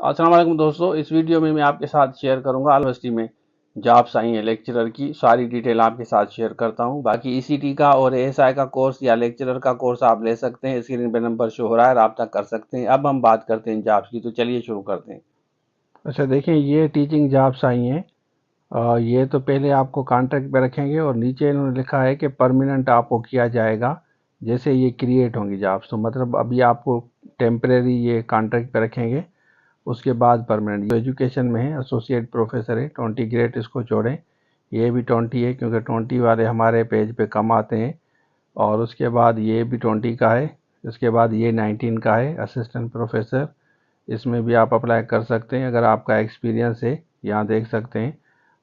अस्सलाम वालेकुम दोस्तों, इस वीडियो में मैं आपके साथ शेयर करूंगा यूनिवर्सिटी में जॉब्स आई हैं लेक्चरर की सारी डिटेल आपके साथ शेयर करता हूं। बाकी ईसीटी का और एएसआई का कोर्स या लेक्चरर का कोर्स आप ले सकते हैं। स्क्रीन पे नंबर शो हो रहा है, राब्ता कर सकते हैं। अब हम बात करते हैं जॉब्स की, तो चलिए शुरू करते हैं। अच्छा देखिए, ये टीचिंग जॉब्स आई हैं। ये तो पहले आपको कॉन्ट्रैक्ट पे रखेंगे और नीचे इन्होंने लिखा है कि परमानेंट आपको किया जाएगा जैसे ये क्रिएट होंगी जॉब्स। तो मतलब अभी आपको टेम्परेरी ये कॉन्ट्रैक्ट पे रखेंगे, उसके बाद परमानेंट। जो एजुकेशन में है एसोसिएट प्रोफेसर है, 20 ग्रेड इसको जोड़ें। ये भी 20 है क्योंकि 20 वाले हमारे पेज पे कम आते हैं। और उसके बाद ये भी 20 का है। उसके बाद ये 19 का है असिस्टेंट प्रोफेसर। इसमें भी आप अप्लाई कर सकते हैं अगर आपका एक्सपीरियंस है, यहाँ देख सकते हैं।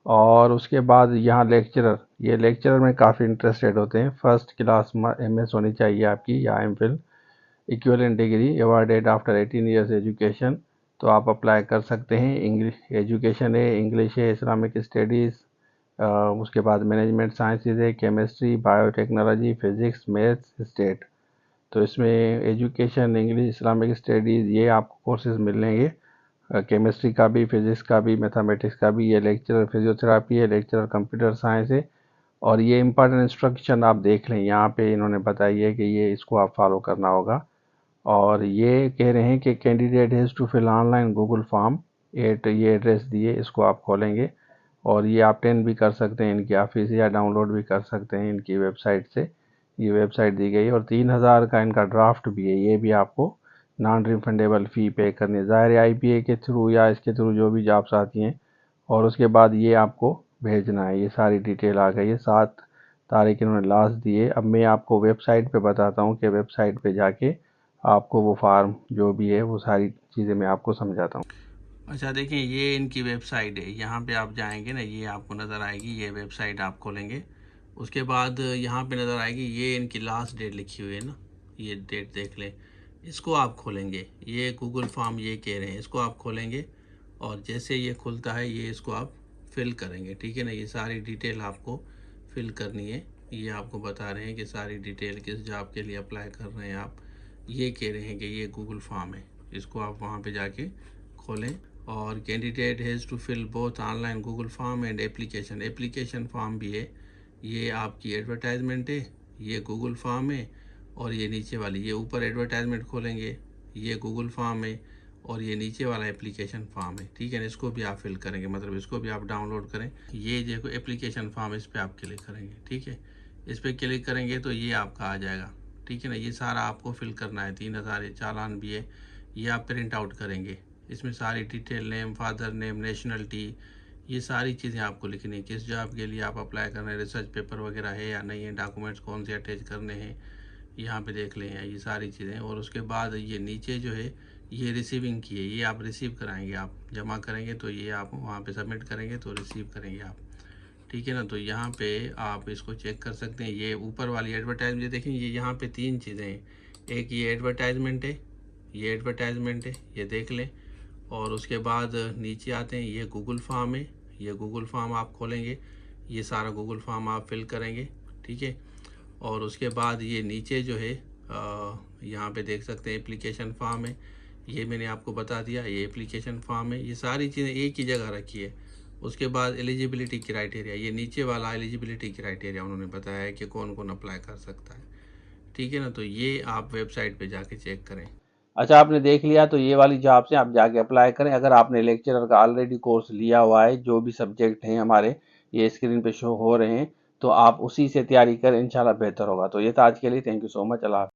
और उसके बाद यहाँ लेक्चरर, ये लेक्चरर में काफ़ी इंटरेस्टेड होते हैं। फर्स्ट क्लास एमएस होनी चाहिए आपकी या MPhil, equivalent degree awarded after 18 years education. तो आप अप्लाई कर सकते हैं। इंग्लिश एजुकेशन है, इंग्लिश है, इस्लामिक स्टडीज़, उसके बाद मैनेजमेंट साइंसेज है, chemistry, biotechnology, physics, maths, state. तो इसमें एजुकेशन, इंग्लिश, इस्लामिक स्टडीज़ ये आपको कोर्सेज मिलेंगे। केमिस्ट्री का भी, फिजिक्स का भी, मैथमेटिक्स का भी। ये लेक्चरर फिजियोथेरापी है, लेक्चरर कंप्यूटर साइंस है। और ये इंपॉर्टेंट इंस्ट्रक्शन आप देख लें, यहाँ पे इन्होंने बताई है कि ये इसको आप फॉलो करना होगा। और ये कह रहे हैं कि candidate has to fill online Google form at, ये एड्रेस दिए, इसको आप खोलेंगे। और ये आप 10 भी कर सकते हैं इनकी ऑफिस, या डाउनलोड भी कर सकते हैं इनकी वेबसाइट से। ये वेबसाइट दी गई है। और 3000 का इनका ड्राफ्ट भी है, ये भी आपको नॉन रिफंडेबल फ़ी पे करनी है। ज़ाहिर है आईपीए के थ्रू या इसके थ्रू जो भी जॉब्स आती हैं। और उसके बाद ये आपको भेजना है। ये सारी डिटेल आ गई है। 7 तारीख इन्होंने लास्ट दी है। अब मैं आपको वेबसाइट पे बताता हूँ कि वेबसाइट पे जाके आपको वो फार्म जो भी है वो सारी चीज़ें मैं आपको समझाता हूँ। अच्छा देखें, ये इनकी वेबसाइट है। यहाँ पे आप जाएंगे ना, ये आपको नज़र आएगी। ये वेबसाइट आप खोलेंगे, उसके बाद यहाँ पे नज़र आएगी, ये इनकी लास्ट डेट लिखी हुई है ना, ये डेट देख लें। इसको आप खोलेंगे, ये गूगल फॉर्म ये कह रहे हैं, इसको आप खोलेंगे। और जैसे ये खुलता है, ये इसको आप फिल करेंगे, ठीक है ना। ये सारी डिटेल आपको फिल करनी है। ये आपको बता रहे हैं कि सारी डिटेल किस जॉब के लिए अप्लाई कर रहे हैं आप। ये कह रहे हैं कि ये गूगल फॉर्म है, इसको आप वहाँ पे जाके खोलें। और candidate has to fill both online Google form and application, application form भी है। ये आपकी एडवर्टाइजमेंट है, ये गूगल फॉर्म है। और ये नीचे वाली, ये ऊपर एडवर्टाइजमेंट खोलेंगे, ये गूगल फॉर्म है। और ये नीचे वाला एप्लीकेशन फॉर्म है, ठीक है ना। इसको भी आप फिल करेंगे, मतलब इसको भी आप डाउनलोड करें। ये देखो एप्लीकेशन फॉर्म, इस पर आप क्लिक करेंगे, ठीक है। इस पर क्लिक करेंगे तो ये आपका आ जाएगा, ठीक है ना। ये सारा आपको फिल करना है। 3000 चालान भी है, ये आप प्रिंट आउट करेंगे। इसमें सारी detail, name, father name, nationality, ये सारी चीज़ें आपको लिखनी है। किस जॉब के लिए आप अप्लाई कर रहे हैं, रिसर्च पेपर वगैरह है या नहीं है, डॉक्यूमेंट्स कौन से अटैच करने हैं, यहाँ पे देख लें ये सारी चीज़ें। और उसके बाद ये नीचे जो है, ये रिसीविंग की है, ये आप रिसीव कराएंगे, आप जमा करेंगे तो ये आप वहाँ पे सबमिट करेंगे तो रिसीव करेंगे आप, ठीक है ना। तो यहाँ पे आप इसको चेक कर सकते हैं। ये ऊपर वाली एडवर्टाइजमेंट देखें, ये यहाँ पे 3 चीज़ें हैं। एक ये एडवर्टाइजमेंट है, ये एडवर्टाइजमेंट है, ये देख लें। और उसके बाद नीचे आते हैं, ये गूगल फॉर्म है, ये गूगल फॉर्म आप खोलेंगे, ये सारा गूगल फॉर्म आप फिल करेंगे, ठीक है। और उसके बाद ये नीचे जो है, यहाँ पे देख सकते हैं एप्लीकेशन फॉर्म है, ये मैंने आपको बता दिया, ये एप्लीकेशन फॉर्म है। ये सारी चीज़ें एक ही जगह रखी है। उसके बाद एलिजिबिलिटी क्राइटेरिया, ये नीचे वाला एलिजिबिलिटी क्राइटेरिया उन्होंने बताया है कि कौन कौन अप्लाई कर सकता है, ठीक है ना। तो ये आप वेबसाइट पे जाके चेक करें। अच्छा, आपने देख लिया तो ये वाली जॉब से आप जाके अप्लाई करें। अगर आपने लेक्चरर का ऑलरेडी कोर्स लिया हुआ है, जो भी सब्जेक्ट हैं हमारे ये स्क्रीन पे शो हो रहे हैं, तो आप उसी से तैयारी करें, इंशाल्लाह बेहतर होगा। तो ये था आज के लिए। Thank you so much. अल्लाह हाफ़िज़।